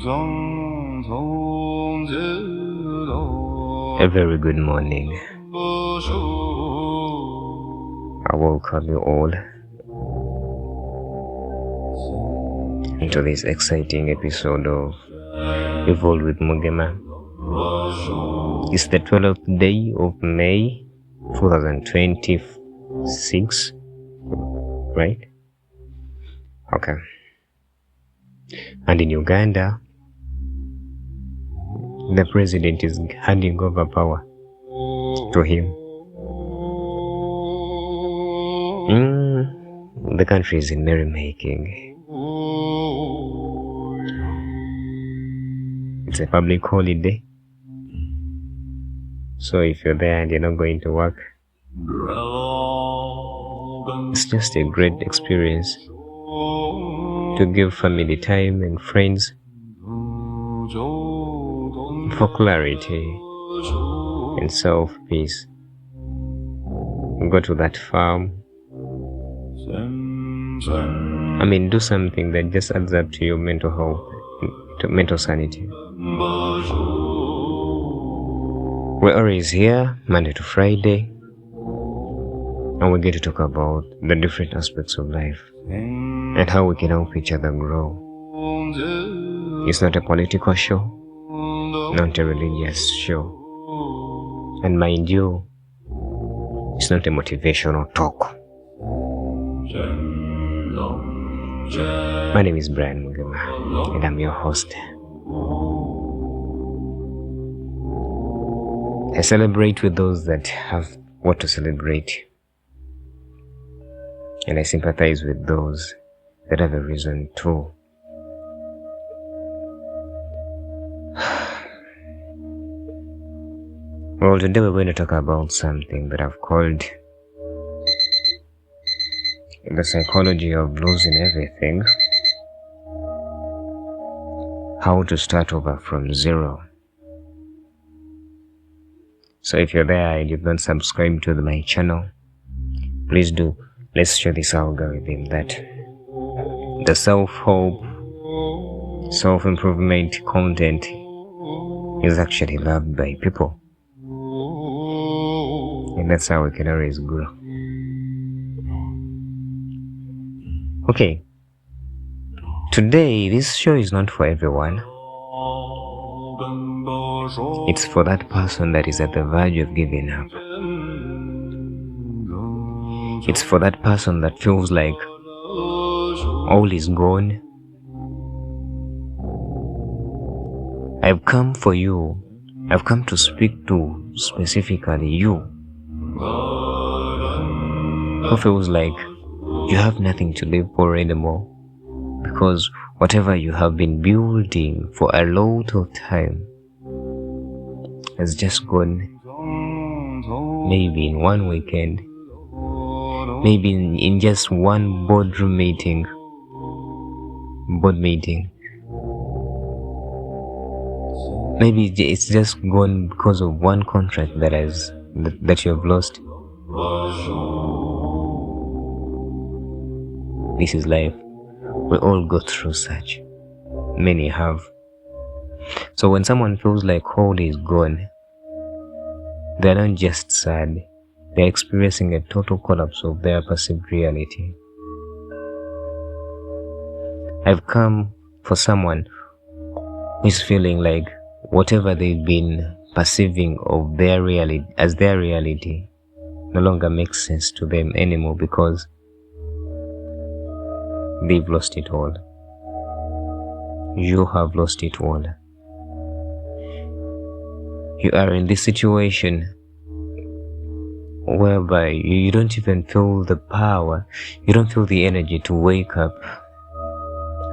A very good morning. I welcome you all into this exciting episode of Evolve with Mugema. It's the 12th day of May 2026, right? Okay. And in Uganda, the president is handing over power to him. The country is in merrymaking. It's a public holiday. So if you're there and you're not going to work, it's just a great experience to give family time and friends for clarity and self-peace. Go to that farm. Do something that just adds up to your mental health, to mental sanity. We're always here, Monday to Friday, and we're going to talk about the different aspects of life and how we can help each other grow. It's not a political show, not a religious show, and mind you, it's not a motivational talk. My name is Brian Mugema, and I'm your host. I celebrate with those that have what to celebrate, and I sympathize with those that have a reason too. Well, today we're going to talk about something that I've called the psychology of losing everything. How to start over from zero. So if you're there and you've not subscribed to my channel, please do. Let's share this algorithm that the self-help, self-improvement content is actually loved by people. And that's how we can always grow. Okay. Today, this show is not for everyone. It's for that person that is at the verge of giving up. It's for that person that feels like all is gone. I've come for you. I've come to speak to specifically you who feels like you have nothing to live for anymore, because whatever you have been building for a lot of time has just gone. Maybe in one weekend, maybe in just one board meeting. Maybe it's just gone because of one contract that you have lost. This is life. We all go through such. Many have. So when someone feels like all is gone, they're not just sad, they're experiencing a total collapse of their perceived reality. I've come for someone who is feeling like whatever they've been perceiving of their reality as their reality no longer makes sense to them anymore, because they've lost it all. You have lost it all. You are in this situation whereby you don't even feel the power, you don't feel the energy to wake up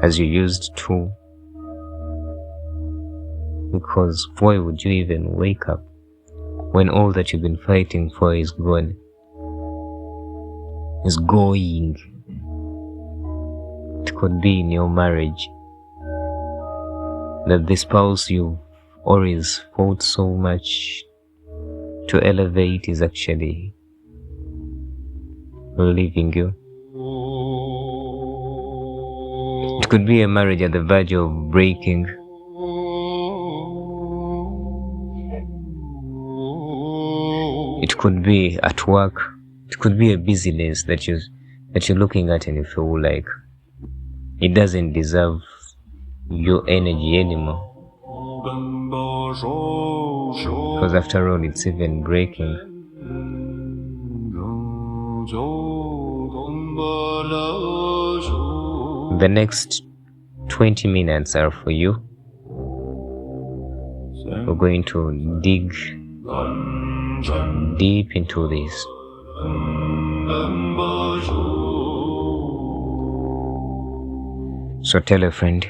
as you used to. Because why would you even wake up when all that you've been fighting for is gone? Is going. It could be in your marriage that the spouse you've always fought so much to elevate is actually leaving you. It could be a marriage at the verge of breaking, could be at work. It could be a busyness that you're looking at and you feel like it doesn't deserve your energy anymore. Because after all, it's even breaking. The next 20 minutes are for you. We're going to dig deep into this. So tell a friend,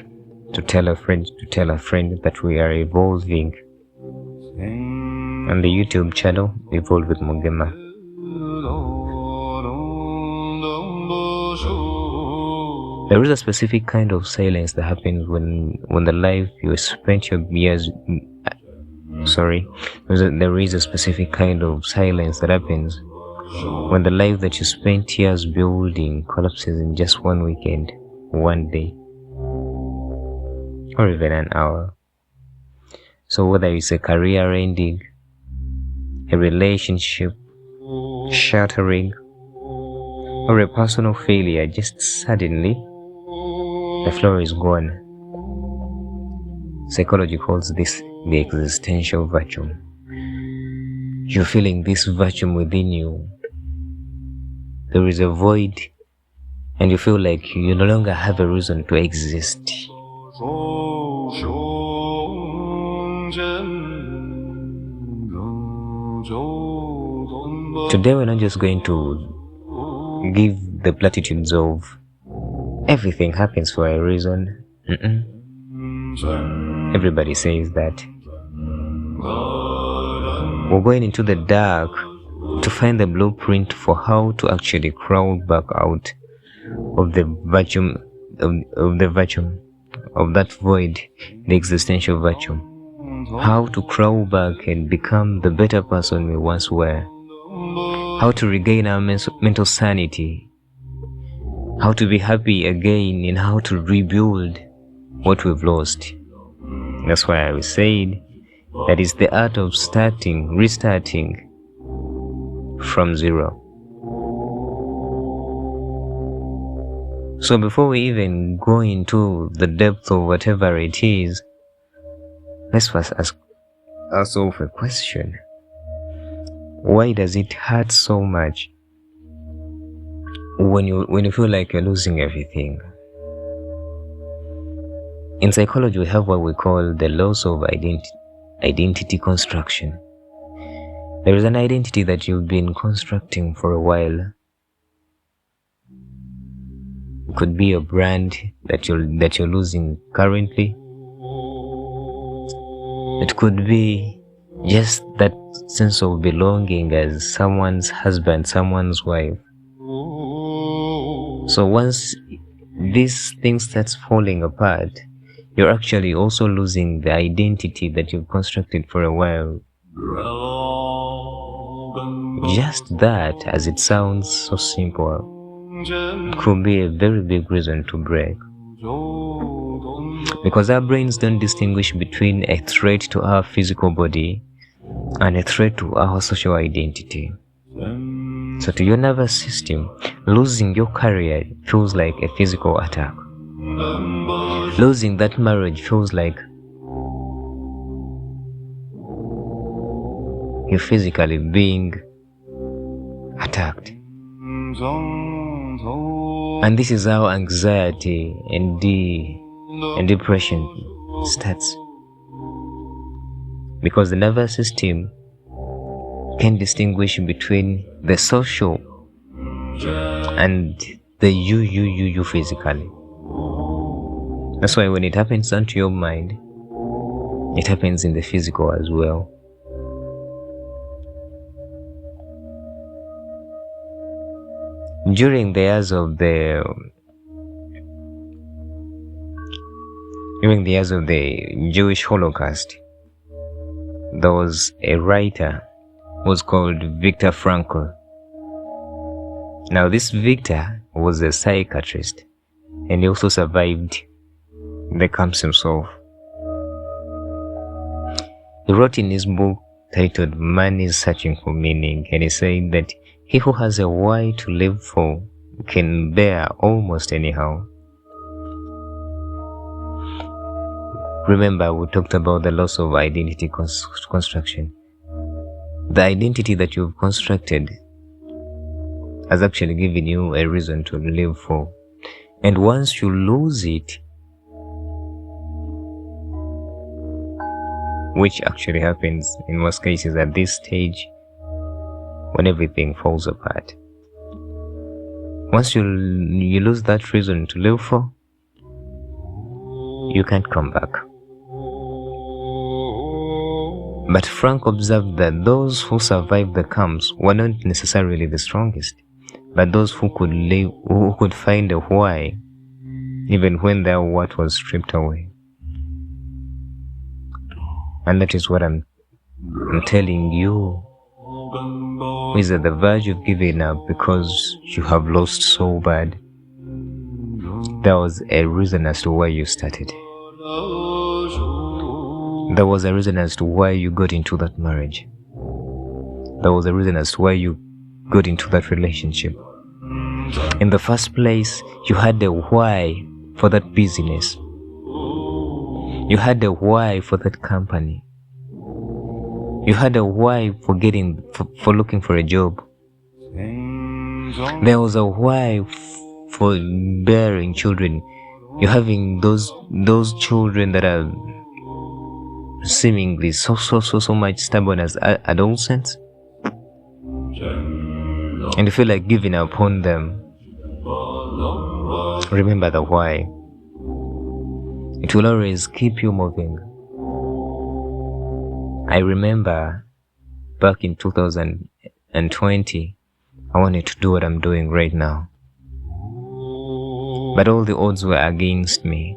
to tell a friend, to tell a friend that we are evolving. On the YouTube channel, Evolve with Mugema. There is a specific kind of silence that happens when the life you spent your years... There is a specific kind of silence that happens when the life that you spent years building collapses in just one weekend, one day, or even an hour. So whether it's a career ending, a relationship shattering, or a personal failure, just suddenly the flow is gone. Psychology calls this the existential vacuum. You're feeling this vacuum within you. There is a void, and you feel like you no longer have a reason to exist. Today we're not just going to give the platitudes of everything happens for a reason. Everybody says that. We're going into the dark to find the blueprint for how to actually crawl back out of the vacuum, of that void, the existential vacuum. How to crawl back and become the better person we once were. How to regain our mental sanity. How to be happy again, and how to rebuild what we've lost. That's why I said that is the art of restarting from zero. So before we even go into the depth of whatever it is, let's first ask ourselves a question. Why does it hurt so much when you feel like you're losing everything? In psychology, we have what we call the loss of identity construction. There is an identity that you've been constructing for a while. It could be a brand that you're losing currently. It could be just that sense of belonging as someone's husband, someone's wife. So once this thing starts falling apart, you're actually also losing the identity that you've constructed for a while. Just that, as it sounds so simple, could be a very big reason to break. Because our brains don't distinguish between a threat to our physical body and a threat to our social identity. So to your nervous system, losing your career feels like a physical attack. Losing that marriage feels like you're physically being attacked. And this is how anxiety and depression starts. Because the nervous system can distinguish between the social and the you physically. That's why when it happens onto your mind, it happens in the physical as well. During the years of the Jewish Holocaust, there was a writer who was called Viktor Frankel. Now this Viktor was a psychiatrist, and he also survived the camps himself. He wrote in his book titled Man is Searching for Meaning, and he said that he who has a why to live for can bear almost anyhow. Remember, we talked about the loss of identity construction. The identity that you've constructed has actually given you a reason to live for. And once you lose it, which actually happens in most cases at this stage, when everything falls apart. Once you lose that reason to live for, you can't come back. But Frank observed that those who survived the camps were not necessarily the strongest, but those who could live, who could find a why, even when their what was stripped away. And that is what I'm telling you, who is at the verge of giving up because you have lost so bad. There was a reason as to why you started. There was a reason as to why you got into that marriage. There was a reason as to why you got into that relationship. In the first place, you had a why for that business. You had a why for that company. You had a why for looking for a job. There was a why for bearing children. You're having those children that are seemingly so much stubborn as adolescents, and you feel like giving up on them. Remember the why. It will always keep you moving. I remember back in 2020, I wanted to do what I'm doing right now. But all the odds were against me.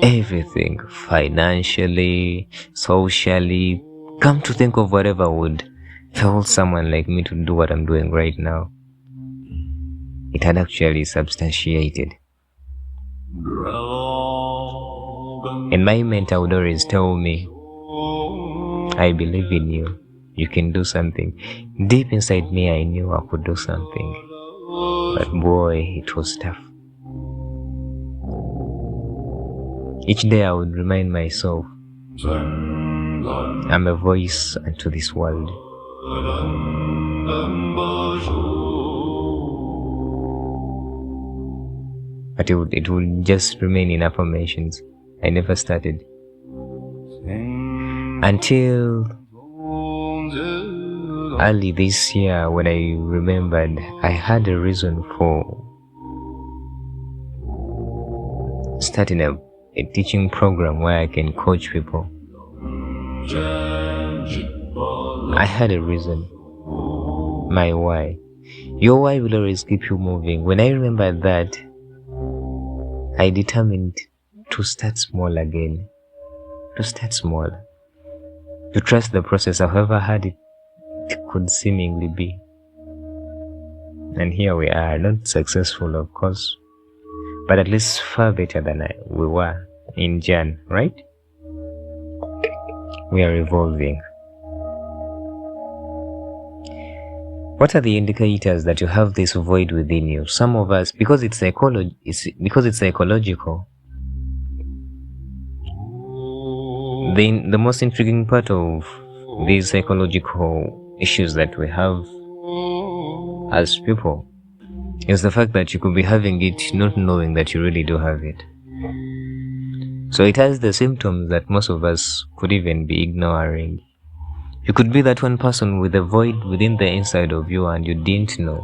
Everything, financially, socially, come to think of whatever would tell someone like me to do what I'm doing right now. It had actually substantiated. And my mentor would always tell me, I believe in you. You can do something. Deep inside me, I knew I could do something. But boy, it was tough. Each day I would remind myself, I'm a voice unto this world. But it would just remain in affirmations. I never started. Until early this year, when I remembered I had a reason for starting a teaching program where I can coach people. I had a reason. My why. Your why will always keep you moving. When I remembered that, I determined to start small again. To start small. To trust the process, however hard it could seemingly be. And here we are, not successful of course, but at least far better than we were in Jan, right? We are evolving. What are the indicators that you have this void within you? Some of us, because it's psychological, the most intriguing part of these psychological issues that we have as people is the fact that you could be having it not knowing that you really do have it. So it has the symptoms that most of us could even be ignoring. You could be that one person with a void within the inside of you and you didn't know.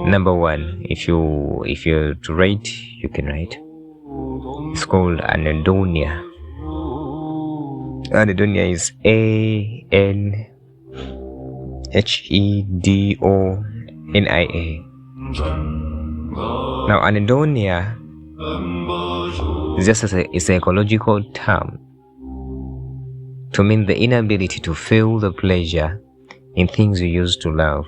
Number one, if you're to write, you can write. It's called anhedonia. Anhedonia is ANHEDONIA. Now, anhedonia is just a psychological term to mean the inability to feel the pleasure in things you used to love.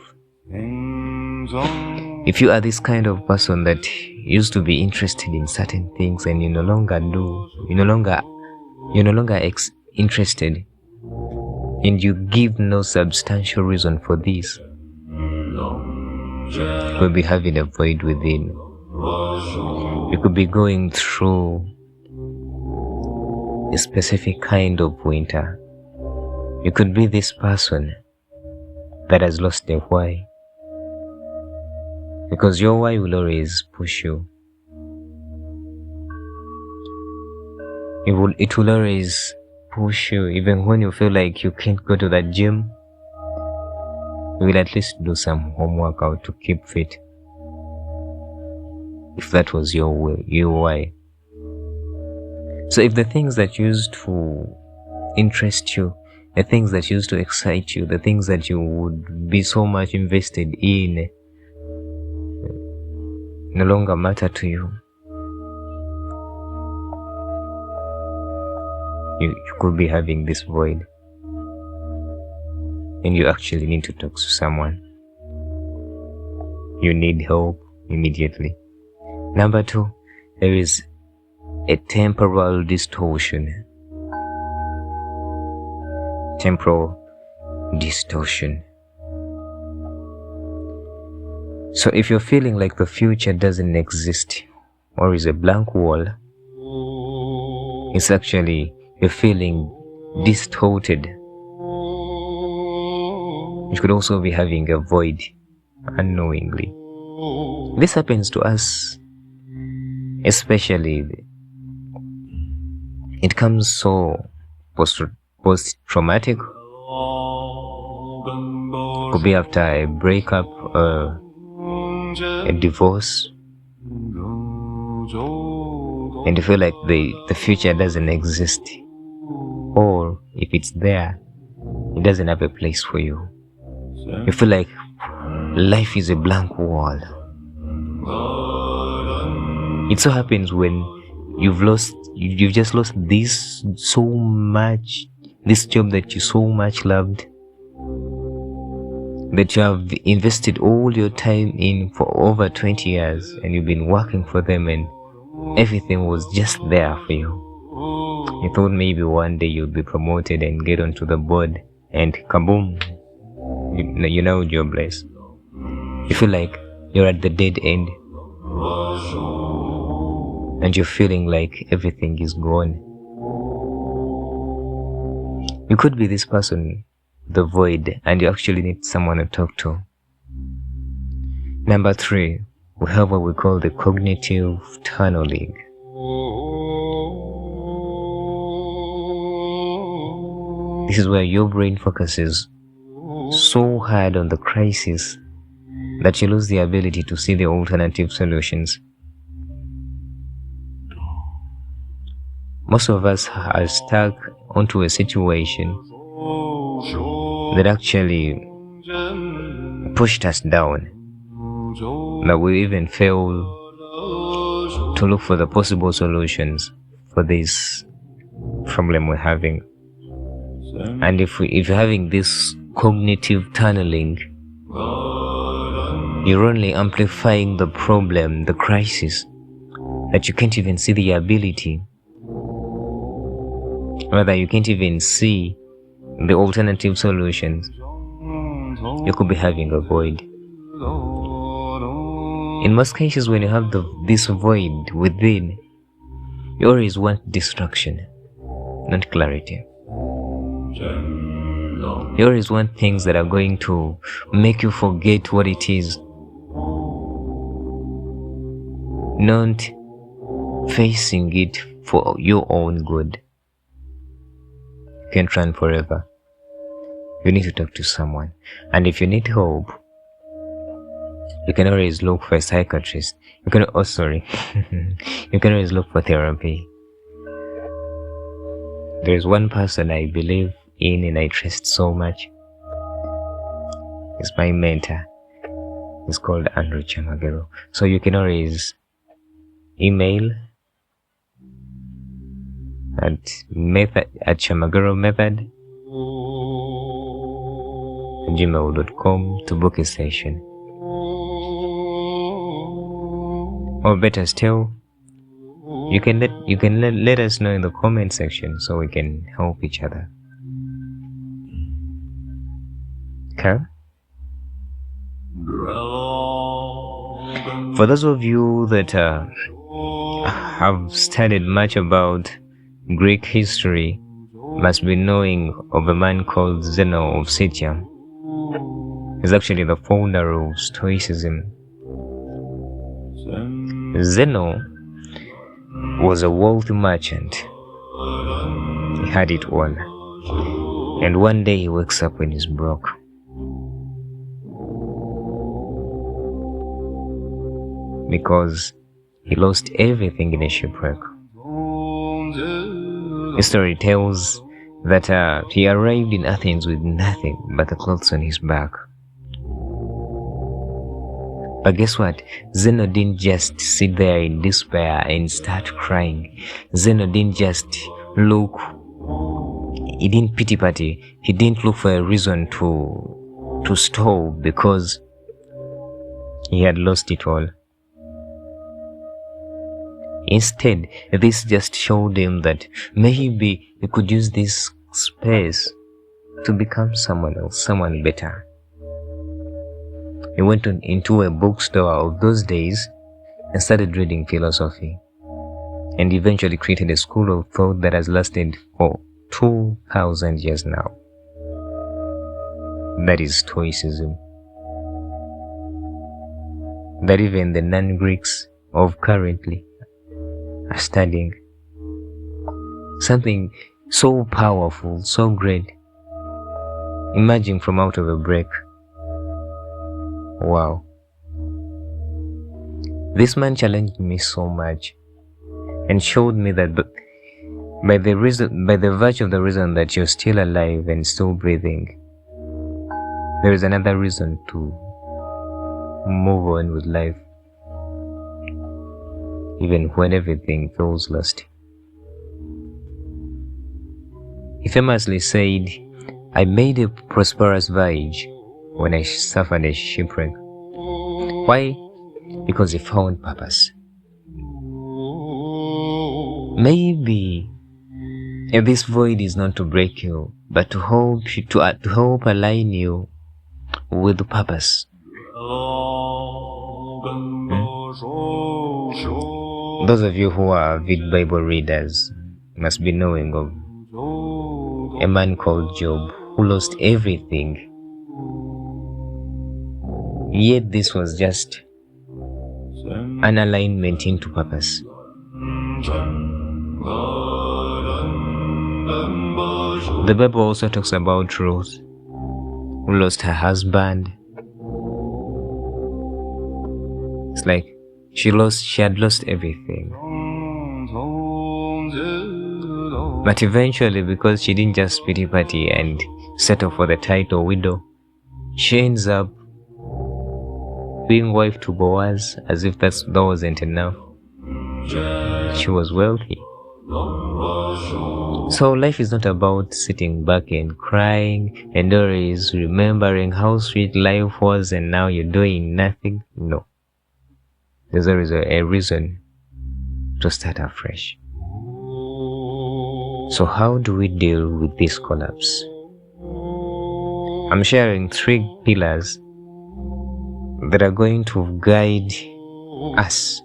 If you are this kind of person that used to be interested in certain things and you're no longer interested, and you give no substantial reason for this, you could be having a void within. You could be going through a specific kind of winter. You could be this person that has lost their why, because your why will always push you. It will always push you, even when you feel like you can't go to that gym. You will at least do some home workout to keep fit, if that was your why. So if the things that used to interest you, the things that used to excite you, the things that you would be so much invested in no longer matter to you, you could be having this void, and you actually need to talk to someone. You need help immediately. Number 2, there is a temporal distortion. Temporal distortion. So if you're feeling like the future doesn't exist or is a blank wall, it's actually you're feeling distorted. You could also be having a void unknowingly. This happens to us, especially it comes so post-traumatic. Could be after a breakup, a divorce, and you feel like the future doesn't exist, or if it's there, it doesn't have a place for you. You feel like life is a blank wall. It so happens when you've just lost this job that you so much loved, that you have invested all your time in for over 20 years, and you've been working for them, and everything was just there for you. You thought maybe one day you'd be promoted and get onto the board, and kaboom, you're now jobless. You feel like you're at the dead end, and you're feeling like everything is gone. You could be this person, the void, and you actually need someone to talk to. Number 3, we have what we call the cognitive tunneling. This is where your brain focuses so hard on the crisis that you lose the ability to see the alternative solutions. Most of us are stuck onto a situation that actually pushed us down, that we even fail to look for the possible solutions for this problem we're having. And if you're having this cognitive tunneling, you're only amplifying the problem, the crisis, that you can't even see the ability. Rather, you can't even see the alternative solutions. You could be having a void. In most cases, when you have this void within, you always want distraction, not clarity. You always want things that are going to make you forget what it is, not facing it for your own good. You can't run forever. You need to talk to someone. And if you need help, you can always look for a psychiatrist. You can always look for therapy. There is one person I believe in and I trust so much. He's my mentor. He's called Andrew Chamagero. So you can always email at chamageromethod@gmail.com to book a session. Or better still, you can let us know in the comment section so we can help each other. Okay? For those of you that have studied much about Greek history, must be knowing of a man called Zeno of Citium. He's actually the founder of Stoicism. Zeno was a wealthy merchant. He had it all. And one day he wakes up and he's broke. Because he lost everything in a shipwreck. History tells that he arrived in Athens with nothing but the clothes on his back. But guess what? Zeno didn't just sit there in despair and start crying. Zeno didn't just look, he didn't pity party. He didn't look for a reason to stop because he had lost it all. Instead, this just showed him that maybe he could use this space to become someone else, someone better. He went into a bookstore of those days and started reading philosophy, and eventually created a school of thought that has lasted for 2,000 years now. That is Stoicism. That even the non-Greeks of currently are studying. Something so powerful, so great, emerging from out of a break. Wow. This man challenged me so much and showed me that by the virtue of the reason that you're still alive and still breathing, there is another reason to move on with life, even when everything feels lost. He famously said, "I made a prosperous voyage when I suffered a shipwreck." Why? Because he found purpose. Maybe this void is not to break you, but to help align you with the purpose. Those of you who are avid Bible readers must be knowing of a man called Job who lost everything. Yet this was just an alignment into purpose. The Bible also talks about Ruth, who lost her husband. It's like she had lost everything. But eventually, because she didn't just pity party and settle for the title widow, she ends up being wife to Boaz, as if that wasn't enough. She was wealthy. So life is not about sitting back and crying and always remembering how sweet life was and now you're doing nothing. No. There's always a reason to start afresh. So how do we deal with this collapse? I'm sharing 3 pillars that are going to guide us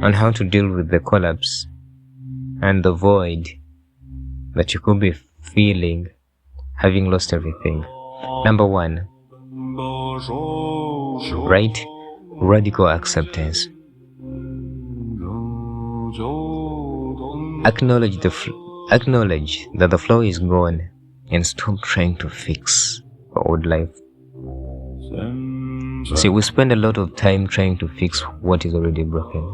on how to deal with the collapse and the void that you could be feeling having lost everything. Number 1, right? Radical acceptance. Acknowledge that the flow is gone and stop trying to fix the old life. See, we spend a lot of time trying to fix what is already broken.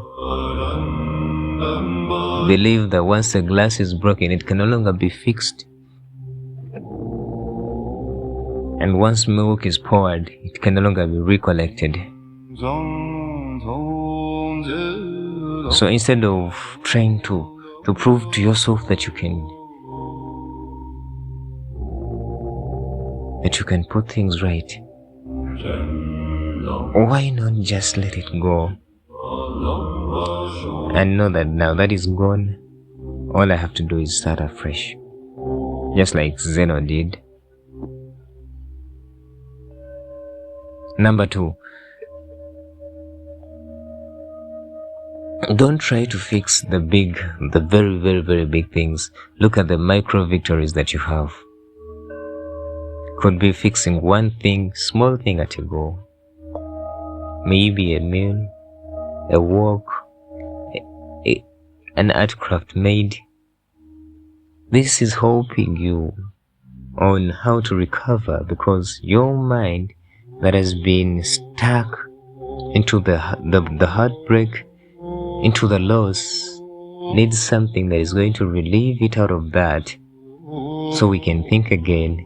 Believe that once a glass is broken, it can no longer be fixed. And once milk is poured, it can no longer be recollected. So instead of trying to prove to yourself that you can put things right, why not just let it go? and know that now that is gone, all I have to do is start afresh, just like Zeno did. Number 2, don't try to fix the very, very, very big things. Look at the micro victories that you have. Could be fixing one thing, small thing at a go. Maybe a meal, a walk, an art craft made. This is helping you on how to recover, because your mind that has been stuck into the heartbreak, into the loss, needs something that is going to relieve it out of that, so we can think again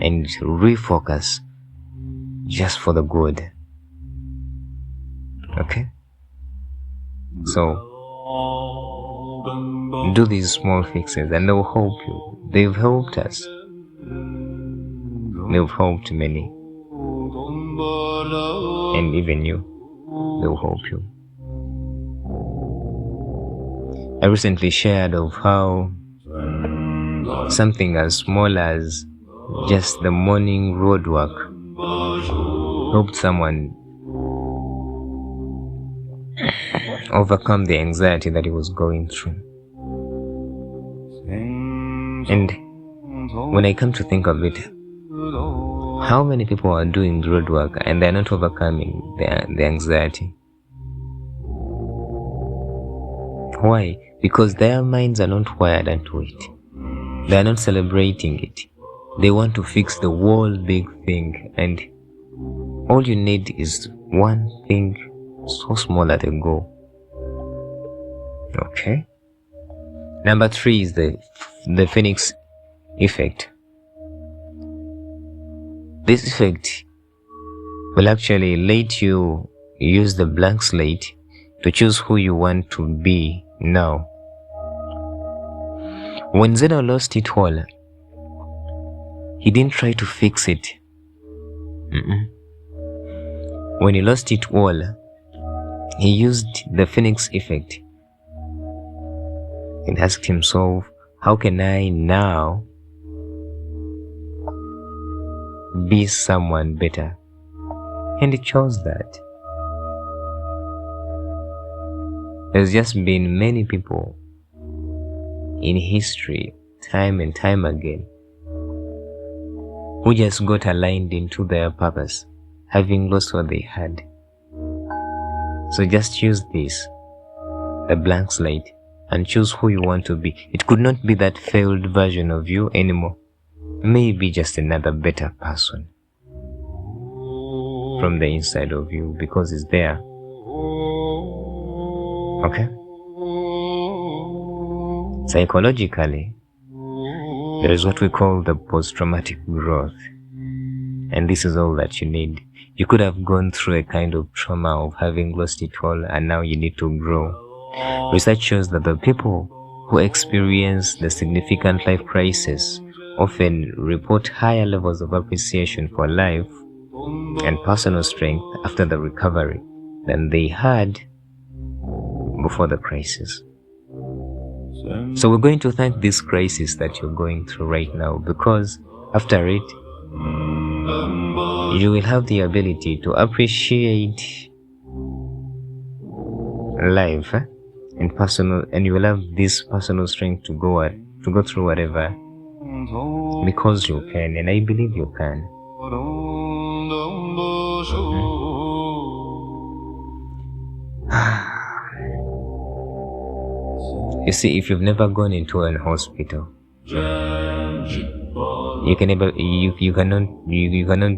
and refocus just for the good. Okay? So do these small fixes and they will help you. They've helped us. They've helped many. And even you, they will help you. I recently shared of how something as small as just the morning road walk helped someone overcome the anxiety that he was going through. And when I come to think of it, how many people are doing road work and they're not overcoming the anxiety? Why? Because their minds are not wired into it. They are not celebrating it. They want to fix the whole big thing, and all you need is one thing so small at a go. Okay? Number 3 is the Phoenix effect. This effect will actually let you use the blank slate to choose who you want to be now. When Zeno lost it all, he didn't try to fix it. When he lost it all, he used the Phoenix effect and asked himself, how can I now be someone better? And he chose that. There's just been many people in history, time and time again, who just got aligned into their purpose, having lost what they had. So just choose this, a blank slate, and choose who you want to be. It could not be that failed version of you anymore. Maybe just another better person from the inside of you, because it's there. Okay? Psychologically, there is what we call the post-traumatic growth. And this is all that you need. You could have gone through a kind of trauma of having lost it all, and now you need to grow. Research shows that the people who experience the significant life crisis often report higher levels of appreciation for life and personal strength after the recovery than they had before the crisis. So we're going to thank this crisis that you're going through right now, because after it, you will have the ability to appreciate life and personal, and you will have this personal strength to go through whatever, because you can, and I believe you can. You see, if you've never gone into an hospital, you cannot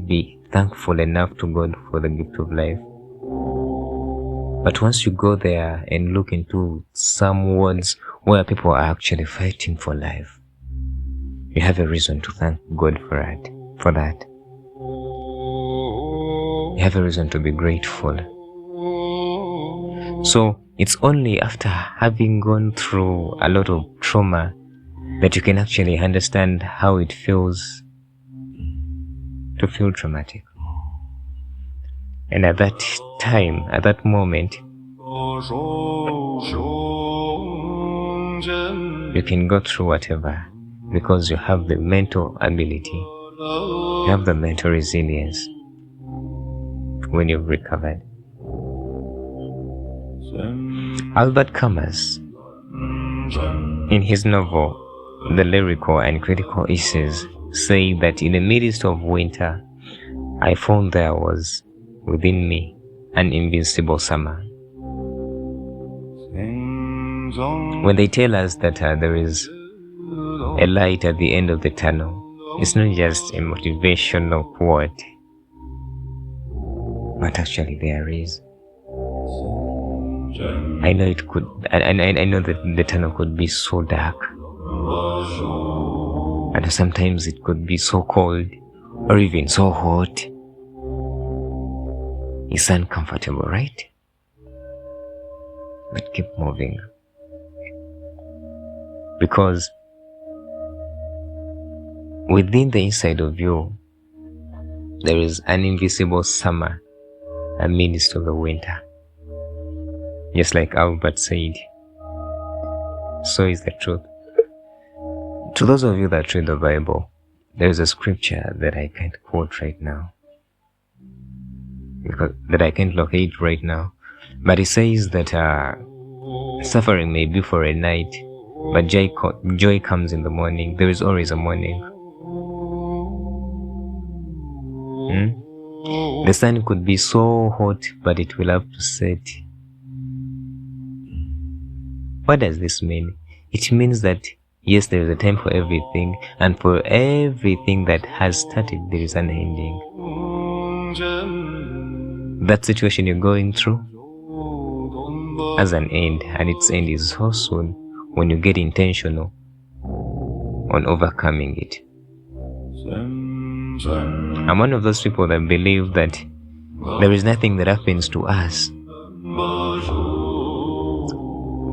be thankful enough to God for the gift of life. But once you go there and look into some wards where people are actually fighting for life, you have a reason to thank God for that. You have a reason to be grateful. So it's only after having gone through a lot of trauma that you can actually understand how it feels to feel traumatic. And at that time, at that moment, You can go through whatever because you have the mental ability, you have the mental resilience when you've recovered. Albert Camus, in his novel The Lyrical and Critical Essays, say that in the midst of winter, I found there was within me an invincible summer. When they tell us that there is a light at the end of the tunnel, it's not just a motivational quote, but actually there is. I know it could, I know that the tunnel could be so dark, and sometimes it could be so cold or even so hot. It's uncomfortable, right? But keep moving, because within the inside of you there is an invisible summer amidst of the winter. Just like Albert said, so is the truth. To those of you that read the Bible, there is a scripture that I can't quote right now, that I can't locate right now, but it says that suffering may be for a night, but joy comes in the morning. There is always a morning. The sun could be so hot, but it will have to set. What does this mean? It means that yes, there is a time for everything, and for everything that has started, there is an ending. That situation you're going through has an end, and its end is so soon when you get intentional on overcoming it. I'm one of those people that believe that there is nothing that happens to us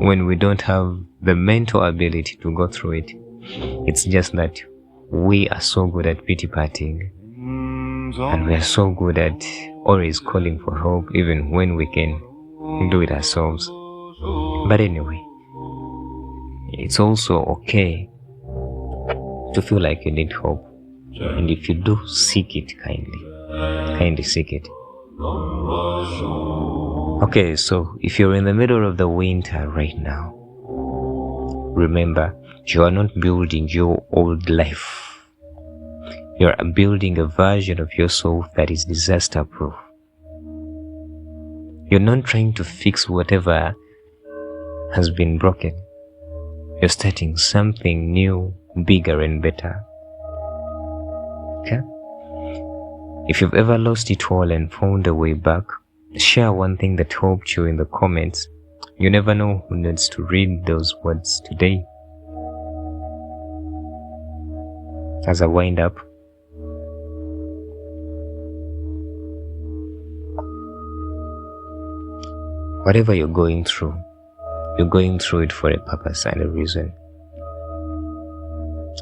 when we don't have the mental ability to go through it. It's just that we are so good at pity partying, and we are so good at always calling for help even when we can do it ourselves. But anyway, it's also okay to feel like you need hope, and if you do, seek it kindly seek it. Okay, so if you're in the middle of the winter right now, remember, you are not building your old life. You're building a version of yourself that is disaster proof. You're not trying to fix whatever has been broken. You're starting something new, bigger and better. Okay? If you've ever lost it all and found a way back, share one thing that helped you in the comments. You never know who needs to read those words today. As I wind up, whatever you're going through it for a purpose and a reason.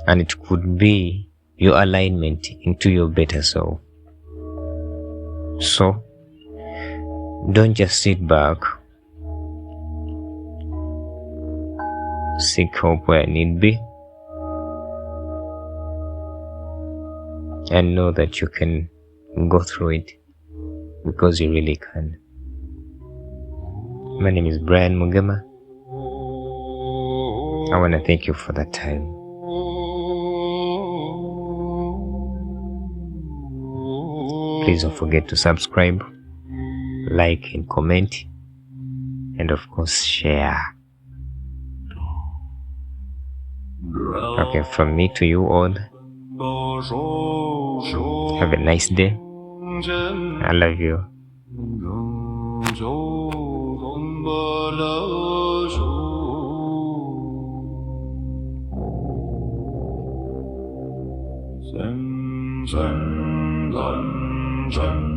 And it could be your alignment into your better self. So, don't just sit back. Seek help where need be. And know that you can go through it, because you really can. My name is Brian Mugema. I want to thank you for that time. Please don't forget to subscribe, like and comment, and of course share. Okay, from me to you all, have a nice day. I love you. Zhen,